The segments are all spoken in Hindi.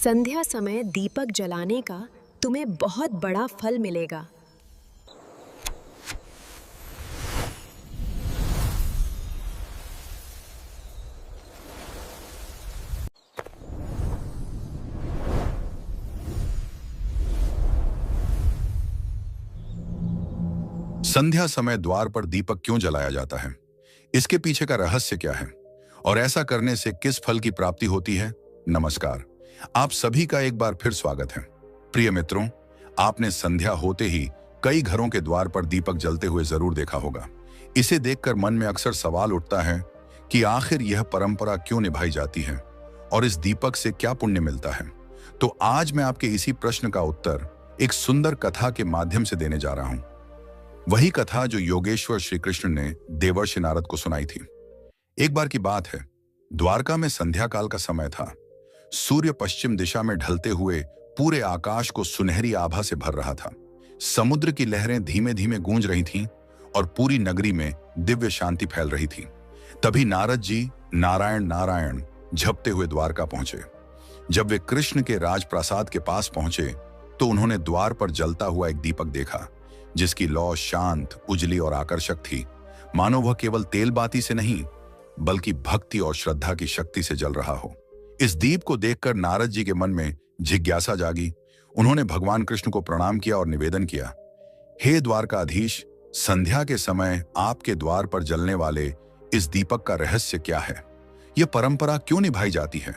संध्या समय दीपक जलाने का तुम्हें बहुत बड़ा फल मिलेगा। संध्या समय द्वार पर दीपक क्यों जलाया जाता है? इसके पीछे का रहस्य क्या है और ऐसा करने से किस फल की प्राप्ति होती है? नमस्कार, आप सभी का एक बार फिर स्वागत है। प्रिय मित्रों, आपने संध्या होते ही कई घरों के द्वार पर दीपक जलते हुए जरूर देखा होगा। इसे देखकर मन में अक्सर सवाल उठता है कि आखिर यह परंपरा क्यों निभाई जाती है और इस दीपक से क्या पुण्य मिलता है। तो आज मैं आपके इसी प्रश्न का उत्तर एक सुंदर कथा के माध्यम से देने जा रहा हूं। वही कथा जो योगेश्वर श्री कृष्ण ने देवर्षि नारद को सुनाई थी। एक बार की बात है, द्वारका में संध्या काल का समय था। सूर्य पश्चिम दिशा में ढलते हुए पूरे आकाश को सुनहरी आभा से भर रहा था। समुद्र की लहरें धीमे धीमे गूंज रही थीं और पूरी नगरी में दिव्य शांति फैल रही थी। तभी नारद जी नारायण नारायण झपते हुए द्वारका पहुंचे। जब वे कृष्ण के राजप्रासाद के पास पहुंचे तो उन्होंने द्वार पर जलता हुआ एक दीपक देखा, जिसकी लौ शांत, उजली और आकर्षक थी, मानो वह केवल तेल बाती से नहीं बल्कि भक्ति और श्रद्धा की शक्ति से जल रहा हो। इस दीप को देखकर नारद जी के मन में जिज्ञासा जागी। उन्होंने भगवान कृष्ण को प्रणाम किया और निवेदन किया, हे द्वारकाधीश, संध्या के समय आपके द्वार पर जलने वाले इस दीपक का रहस्य क्या है? यह परंपरा क्यों निभाई जाती है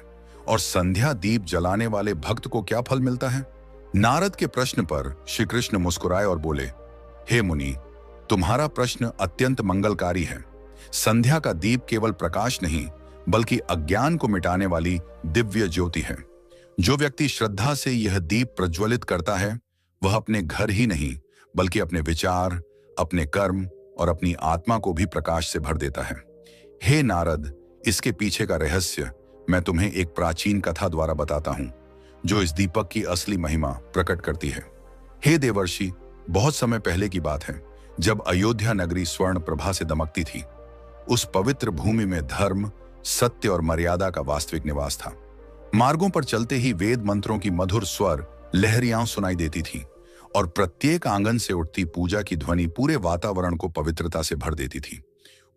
और संध्या दीप जलाने वाले भक्त को क्या फल मिलता है? नारद के प्रश्न पर श्री कृष्ण मुस्कुराए और बोले, हे मुनि, तुम्हारा प्रश्न अत्यंत मंगलकारी है। संध्या का दीप केवल प्रकाश नहीं बल्कि अज्ञान को मिटाने वाली दिव्य ज्योति है। जो व्यक्ति श्रद्धा से यह दीप प्रज्वलित करता है वह अपने घर ही नहीं बल्कि अपने विचार, अपने कर्म और अपनी आत्मा को भी प्रकाश से भर देता है। हे नारद, इसके पीछे का रहस्य मैं तुम्हें एक प्राचीन कथा द्वारा बताता हूं जो इस दीपक की असली महिमा प्रकट करती है। हे देवर्षि, बहुत समय पहले की बात है, जब अयोध्या नगरी स्वर्ण प्रभा से दमकती थी। उस पवित्र भूमि में धर्म, सत्य और मर्यादा का वास्तविक निवास था। मार्गों पर चलते ही वेद मंत्रों की मधुर स्वर लहरियां सुनाई देती थी और प्रत्येक आंगन से उठती पूजा की ध्वनि पूरे वातावरण को पवित्रता से भर देती थी।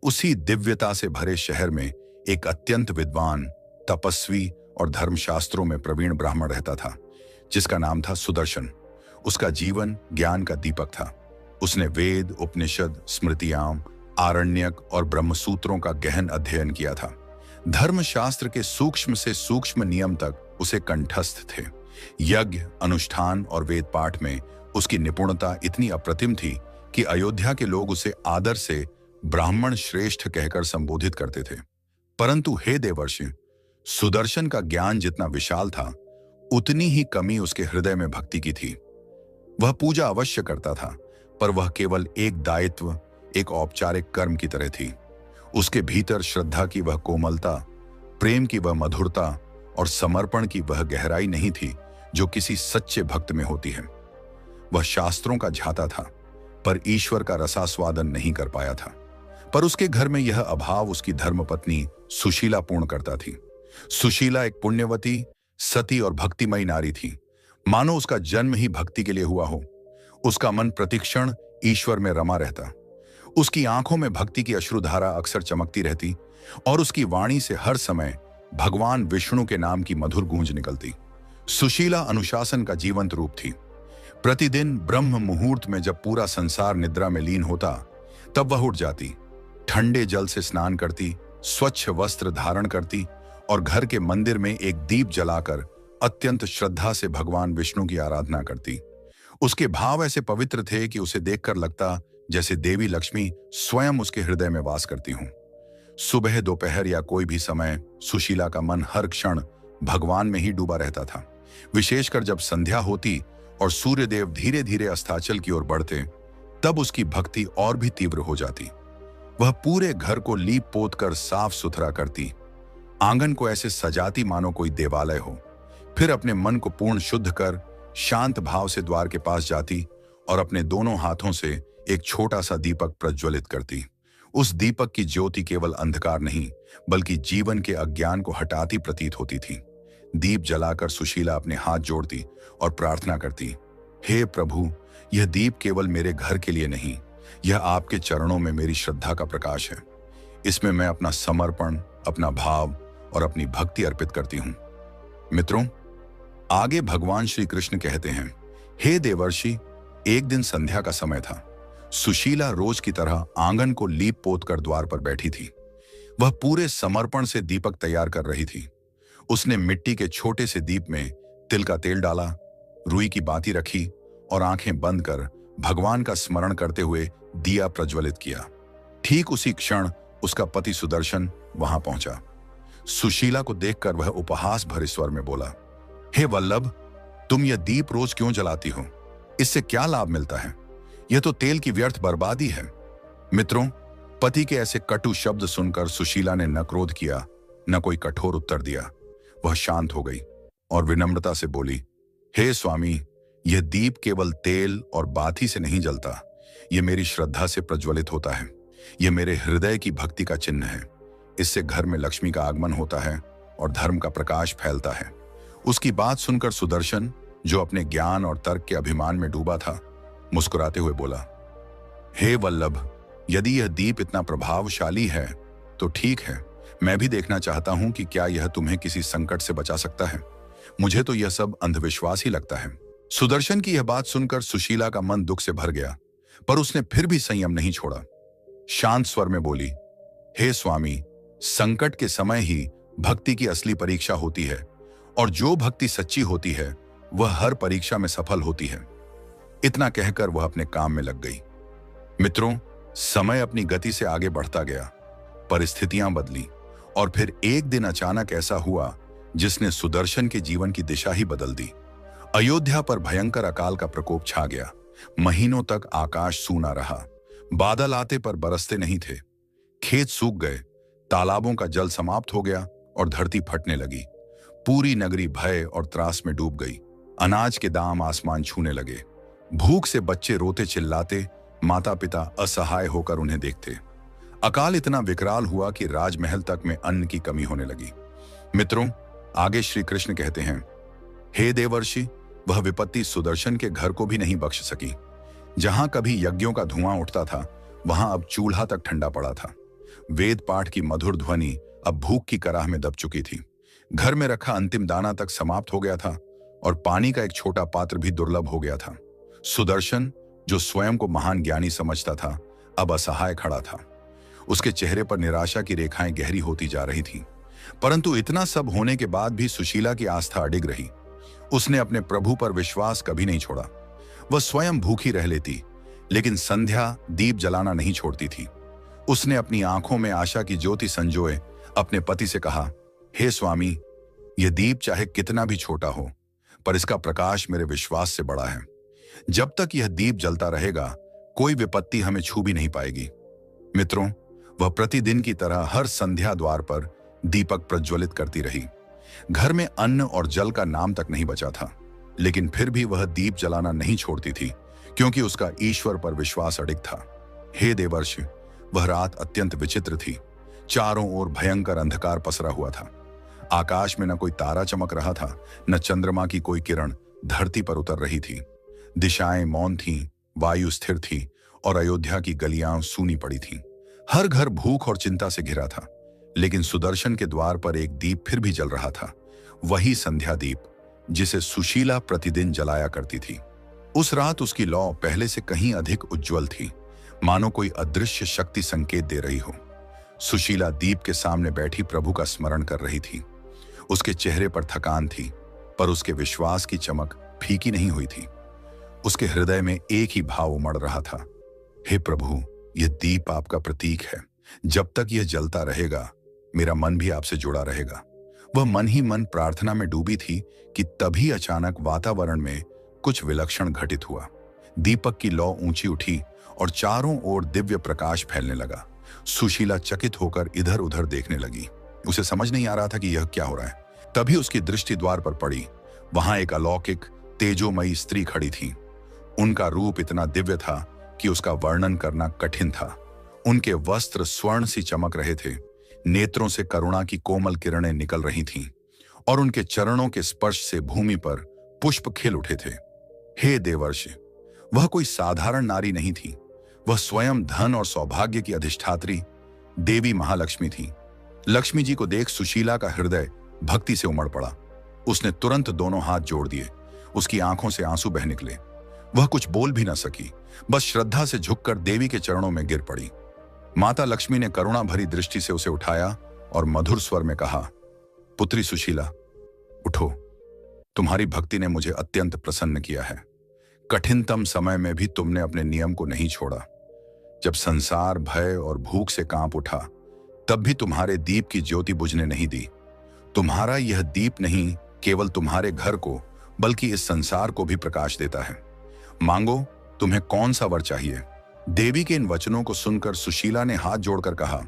उसी दिव्यता से भरे शहर में एक अत्यंत विद्वान, तपस्वी और धर्मशास्त्रों में प्रवीण ब्राह्मण रहता था, जिसका नाम था सुदर्शन। उसका जीवन ज्ञान का दीपक था। उसने वेद, उपनिषद, स्मृतियां, आरण्यक और ब्रह्मसूत्रों का गहन अध्ययन किया था। धर्मशास्त्र के सूक्ष्म से सूक्ष्म नियम तक उसे कंठस्थ थे। यज्ञ, अनुष्ठान और वेद पाठ में उसकी निपुणता इतनी अप्रतिम थी कि अयोध्या के लोग उसे आदर से ब्राह्मण श्रेष्ठ कहकर संबोधित करते थे। परंतु हे देवर्षि, सुदर्शन का ज्ञान जितना विशाल था उतनी ही कमी उसके हृदय में भक्ति की थी। वह पूजा अवश्य करता था, पर वह केवल एक दायित्व, एक औपचारिक कर्म की तरह थी। उसके भीतर श्रद्धा की वह कोमलता, प्रेम की वह मधुरता और समर्पण की वह गहराई नहीं थी जो किसी सच्चे भक्त में होती है। वह शास्त्रों का झाता था पर ईश्वर का रसास्वादन नहीं कर पाया था। पर उसके घर में यह अभाव उसकी धर्मपत्नी सुशीला पूर्ण करता थी। सुशीला एक पुण्यवती, सती और भक्तिमयी नारी थी, मानो उसका जन्म ही भक्ति के लिए हुआ हो। उसका मन प्रतिक्षण ईश्वर में रमा रहता। उसकी आंखों में भक्ति की अश्रुधारा अक्सर चमकती रहती और उसकी वाणी से हर समय भगवान विष्णु के नाम की मधुर गूंज निकलती। सुशीला अनुशासन का जीवंत रूप थी। प्रतिदिन ब्रह्म मुहूर्त में जब पूरा संसार निद्रा में लीन होता, तब वह उठ जाती, ठंडे जल से स्नान करती, स्वच्छ वस्त्र धारण करती और घर के मंदिर में एक दीप जलाकर अत्यंत श्रद्धा से भगवान विष्णु की आराधना करती। उसके भाव ऐसे पवित्र थे कि उसे देखकर लगता जैसे देवी लक्ष्मी स्वयं उसके हृदय में वास करती हूं। सुबह, दोपहर या कोई भी समय सुशीला का मन हर क्षण भगवान में ही डूबा रहता था। विशेषकर जब संध्या होती और सूर्यदेव धीरे धीरे अस्ताचल की ओर बढ़ते, तब उसकी भक्ति और भी तीव्र हो जाती। वह पूरे घर को लीप पोत कर साफ सुथरा करती, आंगन को ऐसे सजाती मानो कोई देवालय हो। फिर अपने मन को पूर्ण शुद्ध कर शांत भाव से द्वार के पास जाती और अपने दोनों हाथों से एक छोटा सा दीपक प्रज्वलित करती। उस दीपक की ज्योति केवल अंधकार नहीं बल्कि जीवन के अज्ञान को हटाती प्रतीत होती थी। दीप जलाकर सुशीला अपने हाथ जोड़ती और प्रार्थना करती, हे प्रभु, यह दीप केवल मेरे घर के लिए नहीं, यह आपके चरणों में मेरी श्रद्धा का प्रकाश है। इसमें मैं अपना समर्पण, अपना भाव और अपनी भक्ति अर्पित करती हूं। मित्रों, आगे भगवान श्री कृष्ण कहते हैं, हे देवर्षि, एक दिन संध्या का समय था। सुशीला रोज की तरह आंगन को लीप पोत कर द्वार पर बैठी थी। वह पूरे समर्पण से दीपक तैयार कर रही थी। उसने मिट्टी के छोटे से दीप में तिल का तेल डाला, रुई की बाती रखी और आंखें बंद कर भगवान का स्मरण करते हुए दिया प्रज्वलित किया। ठीक उसी क्षण उसका पति सुदर्शन वहां पहुंचा। सुशीला को देखकर वह उपहास भरे स्वर में बोला, हे वल्लभ, तुम यह दीप रोज क्यों जलाती हो? इससे क्या लाभ मिलता है? यह तो तेल की व्यर्थ बर्बादी है। मित्रों, पति के ऐसे कटु शब्द सुनकर सुशीला ने न क्रोध किया, न कोई कठोर उत्तर दिया। वह शांत हो गई और विनम्रता से बोली, हे स्वामी, यह दीप केवल तेल और बाती से नहीं जलता, यह मेरी श्रद्धा से प्रज्वलित होता है। यह मेरे हृदय की भक्ति का चिन्ह है। इससे घर में लक्ष्मी का आगमन होता है और धर्म का प्रकाश फैलता है। उसकी बात सुनकर सुदर्शन, जो अपने ज्ञान और तर्क के अभिमान में डूबा था, मुस्कुराते हुए बोला, हे वल्लभ, यदि यह दीप इतना प्रभावशाली है तो ठीक है, मैं भी देखना चाहता हूं कि क्या यह तुम्हें किसी संकट से बचा सकता है। मुझे तो यह सब अंधविश्वास ही लगता है। सुदर्शन की यह बात सुनकर सुशीला का मन दुख से भर गया, पर उसने फिर भी संयम नहीं छोड़ा। शांत स्वर में बोली, हे स्वामी, संकट के समय ही भक्ति की असली परीक्षा होती है और जो भक्ति सच्ची होती है वह हर परीक्षा में सफल होती है। इतना कहकर वह अपने काम में लग गई। मित्रों, समय अपनी गति से आगे बढ़ता गया, परिस्थितियां बदली और फिर एक दिन अचानक ऐसा हुआ जिसने सुदर्शन के जीवन की दिशा ही बदल दी। अयोध्या पर भयंकर अकाल का प्रकोप छा गया। महीनों तक आकाश सूना रहा। बादल आते पर बरसते नहीं थे। खेत सूख गए, तालाबों का जल समाप्त हो गया और धरती फटने लगी। पूरी नगरी भय और त्रास में डूब गई। अनाज के दाम आसमान छूने लगे। भूख से बच्चे रोते चिल्लाते, माता पिता असहाय होकर उन्हें देखते। अकाल इतना विकराल हुआ कि राजमहल तक में अन्न की कमी होने लगी। मित्रों, आगे श्री कृष्ण कहते हैं, हे देवर्षि, वह विपत्ति सुदर्शन के घर को भी नहीं बख्श सकी। जहां कभी यज्ञों का धुआं उठता था, वहां अब चूल्हा तक ठंडा पड़ा था। वेद पाठ की मधुर ध्वनि अब भूख की कराह में दब चुकी थी। घर में रखा अंतिम दाना तक समाप्त हो गया था और पानी का एक छोटा पात्र भी दुर्लभ हो गया था। सुदर्शन, जो स्वयं को महान ज्ञानी समझता था, अब असहाय खड़ा था। उसके चेहरे पर निराशा की रेखाएं गहरी होती जा रही थीं। परंतु इतना सब होने के बाद भी सुशीला की आस्था अडिग रही। उसने अपने प्रभु पर विश्वास कभी नहीं छोड़ा। वह स्वयं भूखी रह लेती, लेकिन संध्या दीप जलाना नहीं छोड़ती थी। उसने अपनी आंखों में आशा की ज्योति संजोए अपने पति से कहा, हे स्वामी, यह दीप चाहे कितना भी छोटा हो, पर इसका प्रकाश मेरे विश्वास से बड़ा है। जब तक यह दीप जलता रहेगा, कोई विपत्ति हमें छू भी नहीं पाएगी। मित्रों, वह प्रतिदिन की तरह हर संध्या द्वार पर दीपक प्रज्वलित करती रही। घर में अन्न और जल का नाम तक नहीं बचा था, लेकिन फिर भी वह दीप जलाना नहीं छोड़ती थी, क्योंकि उसका ईश्वर पर विश्वास अडिग था। हे देवर्षि, वह रात अत्यंत विचित्र थी। चारों ओर भयंकर अंधकार पसरा हुआ था। आकाश में न कोई तारा चमक रहा था, न चंद्रमा की कोई किरण धरती पर उतर रही थी। दिशाएं मौन थीं, वायु स्थिर थी और अयोध्या की गलियां सूनी पड़ी थीं। हर घर भूख और चिंता से घिरा था, लेकिन सुदर्शन के द्वार पर एक दीप फिर भी जल रहा था। वही संध्या दीप जिसे सुशीला प्रतिदिन जलाया करती थी। उस रात उसकी लौ पहले से कहीं अधिक उज्जवल थी, मानो कोई अदृश्य शक्ति संकेत दे रही हो। सुशीला दीप के सामने बैठी प्रभु का स्मरण कर रही थी। उसके चेहरे पर थकान थी, पर उसके विश्वास की चमक फीकी नहीं हुई थी। उसके हृदय में एक ही भाव उमड़ रहा था, हे प्रभु, यह दीप आपका प्रतीक है। जब तक यह जलता रहेगा, मेरा मन भी आपसे जुड़ा रहेगा। वह मन ही मन प्रार्थना में डूबी थी कि तभी अचानक वातावरण में कुछ विलक्षण घटित हुआ। दीपक की लौ ऊंची उठी और चारों ओर दिव्य प्रकाश फैलने लगा। सुशीला चकित होकर इधर उधर देखने लगी। उसे समझ नहीं आ रहा था कि यह क्या हो रहा है। तभी उसकी दृष्टि द्वार पर पड़ी। वहां एक अलौकिक तेजोमयी स्त्री खड़ी थी। उनका रूप इतना दिव्य था कि उसका वर्णन करना कठिन था। उनके वस्त्र स्वर्ण सी चमक रहे थे। नेत्रों से करुणा की कोमल किरणें निकल रही थीं और उनके चरणों के स्पर्श से भूमि पर पुष्प खिल उठे थे। हे देवर्षि, वह कोई साधारण नारी नहीं थी, वह स्वयं धन और सौभाग्य की अधिष्ठात्री देवी महालक्ष्मी थी। लक्ष्मी जी को देख सुशीला का हृदय भक्ति से उमड़ पड़ा। उसने तुरंत दोनों हाथ जोड़ दिए। उसकी आंखों से आंसू बह निकले। वह कुछ बोल भी न सकी, बस श्रद्धा से झुककर देवी के चरणों में गिर पड़ी। माता लक्ष्मी ने करुणा भरी दृष्टि से उसे उठाया और मधुर स्वर में कहा, पुत्री सुशीला, उठो। तुम्हारी भक्ति ने मुझे अत्यंत प्रसन्न किया है। कठिनतम समय में भी तुमने अपने नियम को नहीं छोड़ा। जब संसार भय और भूख से कांप उठा, तब भी तुम्हारे दीप की ज्योति बुझने नहीं दी। तुम्हारा यह दीप नहीं केवल तुम्हारे घर को, बल्कि इस संसार को भी प्रकाश देता है। मांगो, तुम्हें कौन सा वर चाहिए? देवी के इन वचनों को सुनकर सुशीला ने हाथ जोड़कर कहा,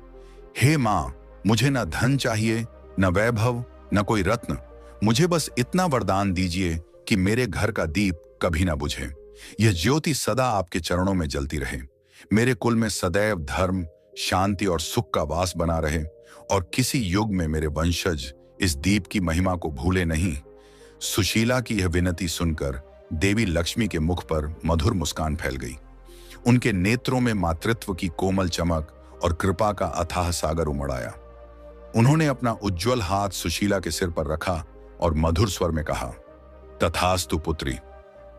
हे मां, मुझे न धन चाहिए, न वैभव, न कोई रत्न। मुझे बस इतना वरदान दीजिए कि मेरे घर का दीप कभी ना बुझे। यह ज्योति सदा आपके चरणों में जलती रहे। मेरे कुल में सदैव धर्म, शांति और सुख का वास बना रहे, और किसी युग में मेरे वंशज इस दीप की महिमा को भूले नहीं। सुशीला की यह विनती सुनकर देवी लक्ष्मी के मुख पर मधुर मुस्कान फैल गई। उनके नेत्रों में मातृत्व की कोमल चमक और कृपा का अथाह सागर उमड़ आया। उन्होंने अपना उज्जवल हाथ सुशीला के सिर पर रखा और मधुर स्वर में कहा, तथास्तु पुत्री,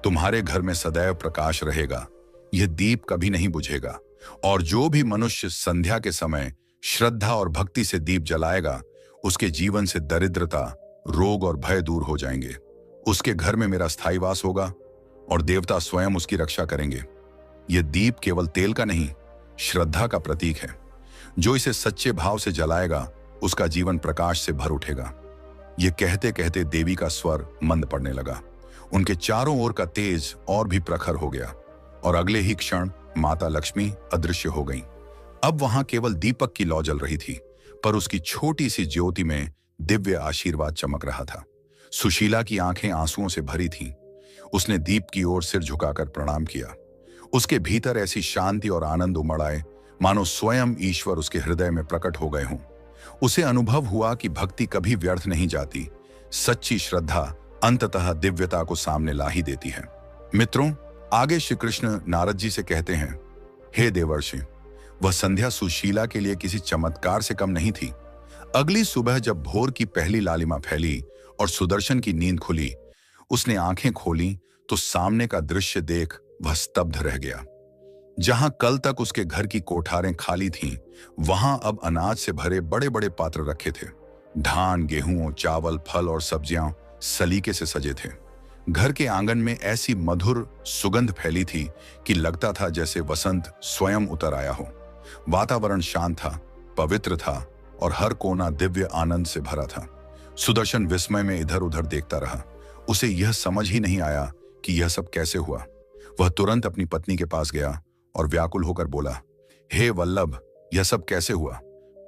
तुम्हारे घर में सदैव प्रकाश रहेगा। यह दीप कभी नहीं बुझेगा, और जो भी मनुष्य संध्या के समय श्रद्धा और भक्ति से दीप जलाएगा, उसके जीवन से दरिद्रता, रोग और भय दूर हो जाएंगे। उसके घर में मेरा स्थायी वास होगा और देवता स्वयं उसकी रक्षा करेंगे। यह दीप केवल तेल का नहीं, श्रद्धा का प्रतीक है। जो इसे सच्चे भाव से जलाएगा, उसका जीवन प्रकाश से भर उठेगा। ये कहते कहते देवी का स्वर मंद पड़ने लगा। उनके चारों ओर का तेज और भी प्रखर हो गया, और अगले ही क्षण माता लक्ष्मी अदृश्य हो गईं। अब वहां केवल दीपक की लौ जल रही थी, पर उसकी छोटी सी ज्योति में दिव्य आशीर्वाद चमक रहा था। सुशीला की आंखें आंसुओं से भरी थीं। उसने दीप की ओर सिर झुकाकर प्रणाम किया। उसके भीतर ऐसी शांति और आनंद उमड़ आए, मानो स्वयं ईश्वर उसके हृदय में प्रकट हो गए हों। उसे अनुभव हुआ कि भक्ति कभी व्यर्थ नहीं जाती। सच्ची श्रद्धा अंततः दिव्यता को सामने ला ही देती है। मित्रों, आगे श्री कृष्ण नारद जी से कहते हैं, हे देवर्षि, वह संध्या सुशीला के लिए किसी चमत्कार से कम नहीं थी। अगली सुबह जब भोर की पहली लालिमा फैली और सुदर्शन की नींद खुली, उसने आंखें खोली तो सामने का दृश्य देख वह स्तब्ध रह गया। जहां कल तक उसके घर की कोठारें खाली थीं, वहां अब अनाज से भरे बड़े बड़े पात्र रखे थे। धान, गेहूं, चावल, फल और सब्जियां सलीके से सजे थे। घर के आंगन में ऐसी मधुर सुगंध फैली थी कि लगता था जैसे वसंत स्वयं उतर आया हो। वातावरण शांत था, पवित्र था, और हर कोना दिव्य आनंद से भरा था। सुदर्शन विस्मय में इधर उधर देखता रहा। उसे यह समझ ही नहीं आया कि यह सब कैसे हुआ। वह तुरंत अपनी पत्नी के पास गया और व्याकुल होकर बोला, हे वल्लभ, यह सब कैसे हुआ?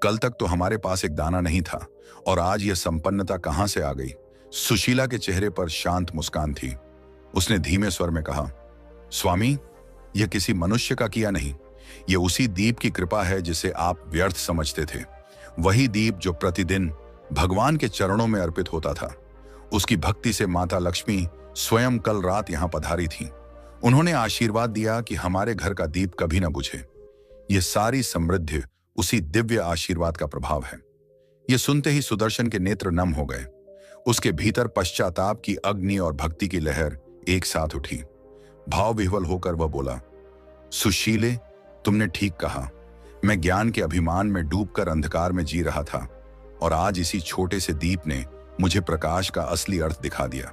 कल तक तो हमारे पास एक दाना नहीं था, और आज यह संपन्नता कहां से आ गई? सुशीला के चेहरे पर शांत मुस्कान थी। उसने धीमे स्वर में कहा, स्वामी, यह किसी मनुष्य का किया नहीं, यह उसी दीप की कृपा है जिसे आप व्यर्थ समझते थे। वही दीप जो प्रतिदिन भगवान के चरणों में अर्पित होता था। उसकी भक्ति से माता लक्ष्मी स्वयं कल रात यहां पधारी थी। उन्होंने आशीर्वाद दिया कि हमारे घर का दीप कभी न बुझे। यह सारी समृद्धि उसी दिव्य आशीर्वाद का प्रभाव है। यह सुनते ही सुदर्शन के नेत्र नम हो गए। उसके भीतर पश्चाताप की अग्नि और भक्ति की लहर एक साथ उठी। भाव विह्वल होकर वह बोला, सुशीले, तुमने ठीक कहा। मैं ज्ञान के अभिमान में डूबकर अंधकार में जी रहा था, और आज इसी छोटे से दीप ने मुझे प्रकाश का असली अर्थ दिखा दिया।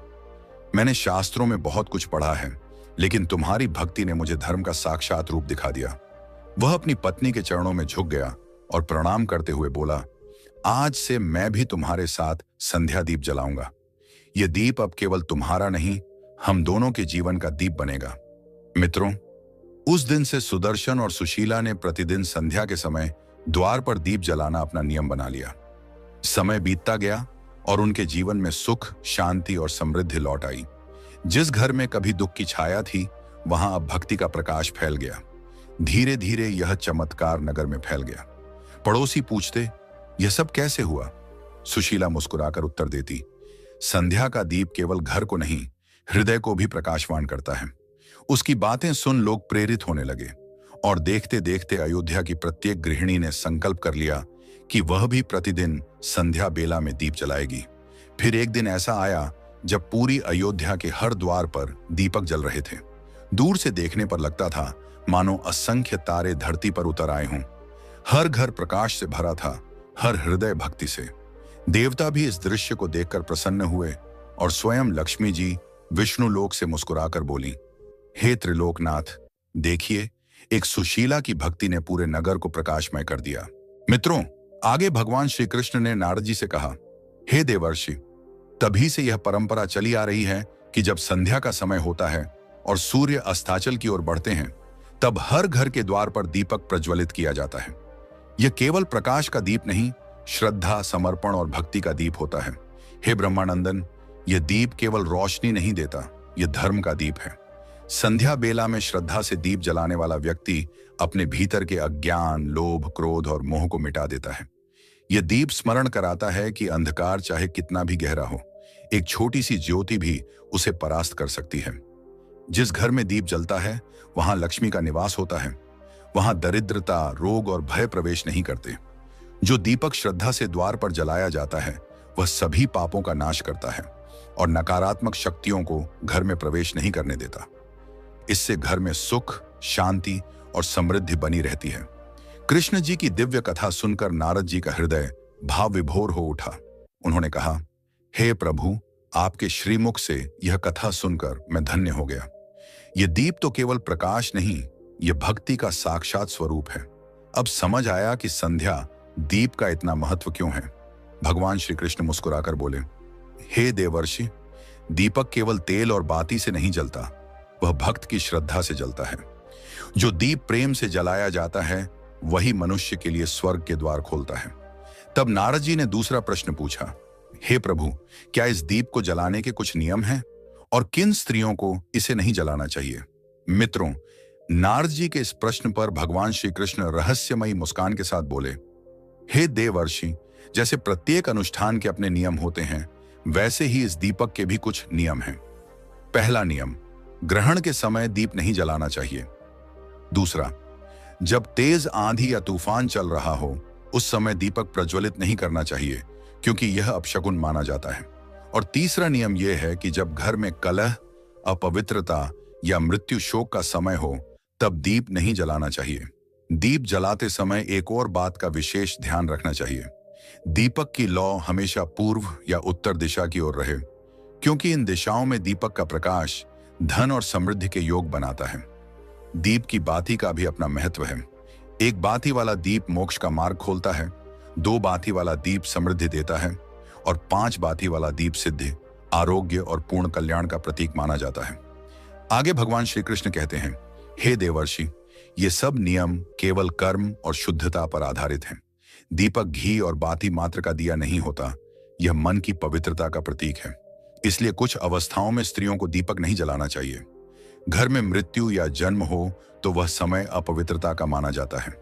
मैंने शास्त्रों में बहुत कुछ पढ़ा है, लेकिन तुम्हारी भक्ति ने मुझे धर्म का साक्षात रूप दिखा दिया। वह अपनी पत्नी के चरणों में झुक गया और प्रणाम करते हुए बोला, आज से मैं भी तुम्हारे साथ संध्या दीप जलाऊंगा। यह दीप अब केवल तुम्हारा नहीं, हम दोनों के जीवन का दीप बनेगा। मित्रों, उस दिन से सुदर्शन और सुशीला ने प्रतिदिन संध्या के समय द्वार पर दीप जलाना अपना नियम बना लिया। समय बीतता गया और उनके जीवन में सुख, शांति और समृद्धि लौट आई। जिस घर में कभी दुख की छाया थी, वहां अब भक्ति का प्रकाश फैल गया। धीरे धीरे यह चमत्कार नगर में फैल गया। पड़ोसी पूछते, यह सब कैसे हुआ? सुशीला मुस्कुराकर उत्तर देती, संध्या का दीप केवल घर को नहीं, हृदय को भी प्रकाशवान करता है। उसकी बातें सुन लोग प्रेरित होने लगे और देखते देखते अयोध्या की प्रत्येक गृहिणी ने संकल्प कर लिया कि वह भी प्रतिदिन संध्या बेला में दीप जलाएगी। फिर एक दिन ऐसा आया जब पूरी अयोध्या के हर द्वार पर दीपक जल रहे थे। दूर से देखने पर लगता था मानो असंख्य तारे धरती पर उतर आए हों। हर घर प्रकाश से भरा था, हर हृदय भक्ति से। देवता भी इस दृश्य को देखकर प्रसन्न हुए और स्वयं लक्ष्मी जी विष्णु लोक से मुस्कुराकर बोली, हे त्रिलोकनाथ, देखिए, एक सुशीला की भक्ति ने पूरे नगर को प्रकाशमय कर दिया। मित्रों, आगे भगवान श्री कृष्ण ने नारद जी से कहा, हे देवर्षि, तभी से यह परंपरा चली आ रही है कि जब संध्या का समय होता है और सूर्य अस्ताचल की ओर बढ़ते हैं, तब हर घर के द्वार पर दीपक प्रज्वलित किया जाता है। यह केवल प्रकाश का दीप नहीं, श्रद्धा, समर्पण और भक्ति का दीप होता है। हे ब्रह्मानंदन, यह दीप केवल रोशनी नहीं देता, यह धर्म का दीप है। संध्या बेला में श्रद्धा से दीप जलाने वाला व्यक्ति अपने भीतर के अज्ञान, लोभ, क्रोध और मोह को मिटा देता है। यह दीप स्मरण कराता है कि अंधकार चाहे कितना भी गहरा हो, एक छोटी सी ज्योति भी उसे परास्त कर सकती है। जिस घर में दीप जलता है, वहां लक्ष्मी का निवास होता है। वहां दरिद्रता, रोग और भय प्रवेश नहीं करते। जो दीपक श्रद्धा से द्वार पर जलाया जाता है, वह सभी पापों का नाश करता है और नकारात्मक शक्तियों को घर में प्रवेश नहीं करने देता। इससे घर में सुख, शांति और समृद्धि बनी रहती है। कृष्ण जी की दिव्य कथा सुनकर नारद जी का हृदय भाव विभोर हो उठा। उन्होंने कहा, हे प्रभु, आपके श्रीमुख से यह कथा सुनकर मैं धन्य हो गया। यह दीप तो केवल प्रकाश नहीं, यह भक्ति का साक्षात स्वरूप है। अब समझ आया कि संध्या दीप का इतना महत्व क्यों है। भगवान श्री कृष्ण मुस्कुराकर बोले, हे देवर्षि, दीपक केवल तेल और बाती से नहीं जलता, वह भक्त की श्रद्धा से जलता है। जो दीप प्रेम से जलाया जाता है, वही मनुष्य के लिए स्वर्ग के द्वार खोलता है। तब नारद जी ने दूसरा प्रश्न पूछा, हे प्रभु, क्या इस दीप को जलाने के कुछ नियम हैं और किन स्त्रियों को इसे नहीं जलाना चाहिए? मित्रों, नारद जी के इस प्रश्न पर भगवान श्री कृष्ण रहस्यमयी मुस्कान के साथ बोले, हे देवर्षि, जैसे प्रत्येक अनुष्ठान के अपने नियम होते हैं, वैसे ही इस दीपक के भी कुछ नियम हैं। पहला नियम, ग्रहण के समय दीप नहीं जलाना चाहिए। दूसरा, जब तेज आंधी या तूफान चल रहा हो, उस समय दीपक प्रज्वलित नहीं करना चाहिए, क्योंकि यह अपशकुन माना जाता है। और तीसरा नियम यह है कि जब घर में कलह, अपवित्रता या मृत्यु शोक का समय हो, तब दीप नहीं जलाना चाहिए। दीप जलाते समय एक और बात का विशेष ध्यान रखना चाहिए। दीपक की लौ हमेशा पूर्व या उत्तर दिशा की ओर रहे, क्योंकि इन दिशाओं में दीपक का प्रकाश धन और समृद्धि के योग बनाता है। दीप की बाती का भी अपना महत्व है। एक बाती वाला दीप मोक्ष का मार्ग खोलता है, 2 बाती वाला दीप समृद्धि देता है और 5 बाती वाला दीप सिद्धि, आरोग्य और पूर्ण कल्याण का प्रतीक माना जाता है। आगे भगवान श्री कृष्ण कहते हैं, हे देवर्षि, ये सब नियम केवल कर्म और शुद्धता पर आधारित हैं। दीपक घी और बाती मात्र का दिया नहीं होता, यह मन की पवित्रता का प्रतीक है। इसलिए कुछ अवस्थाओं में स्त्रियों को दीपक नहीं जलाना चाहिए। घर में मृत्यु या जन्म हो तो वह समय अपवित्रता का माना जाता है।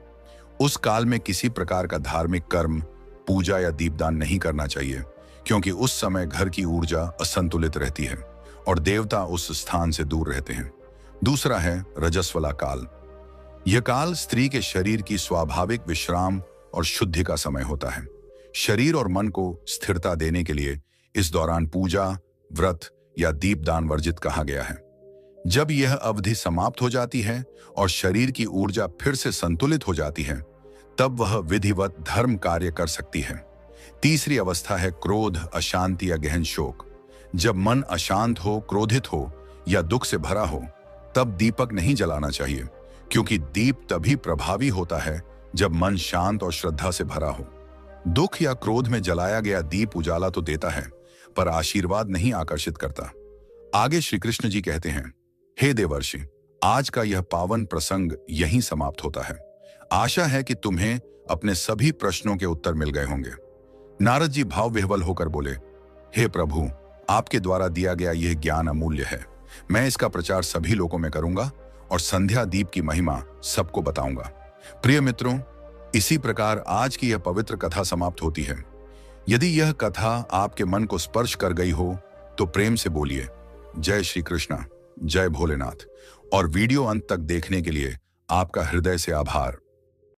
उस काल में किसी प्रकार का धार्मिक कर्म, पूजा या दीपदान नहीं करना चाहिए, क्योंकि उस समय घर की ऊर्जा असंतुलित रहती है और देवता उस स्थान से दूर रहते हैं। दूसरा है रजस्वला काल। यह काल स्त्री के शरीर की स्वाभाविक विश्राम और शुद्धि का समय होता है। शरीर और मन को स्थिरता देने के लिए इस दौरान पूजा, व्रत या दीपदान वर्जित कहा गया है। जब यह अवधि समाप्त हो जाती है और शरीर की ऊर्जा फिर से संतुलित हो जाती है, तब वह विधिवत धर्म कार्य कर सकती है। तीसरी अवस्था है क्रोध, अशांति या गहन शोक। जब मन अशांत हो, क्रोधित हो या दुख से भरा हो, तब दीपक नहीं जलाना चाहिए, क्योंकि दीप तभी प्रभावी होता है जब मन शांत और श्रद्धा से भरा हो। दुख या क्रोध में जलाया गया दीप उजाला तो देता है, पर आशीर्वाद नहीं आकर्षित करता। आगे श्री कृष्ण जी कहते हैं, हे देवर्षि, आज का यह पावन प्रसंग यहीं समाप्त होता है। आशा है कि तुम्हें अपने सभी प्रश्नों के उत्तर मिल गए होंगे। नारद जी भाव विह्वल होकर बोले, हे प्रभु, आपके द्वारा दिया गया यह ज्ञान अमूल्य है। मैं इसका प्रचार सभी लोगों में करूंगा और संध्या दीप की महिमा सबको बताऊंगा। प्रिय मित्रों, इसी प्रकार आज की यह पवित्र कथा समाप्त होती है। यदि यह कथा आपके मन को स्पर्श कर गई हो तो प्रेम से बोलिए जय श्री कृष्णा, जय भोलेनाथ। और वीडियो अंत तक देखने के लिए आपका हृदय से आभार।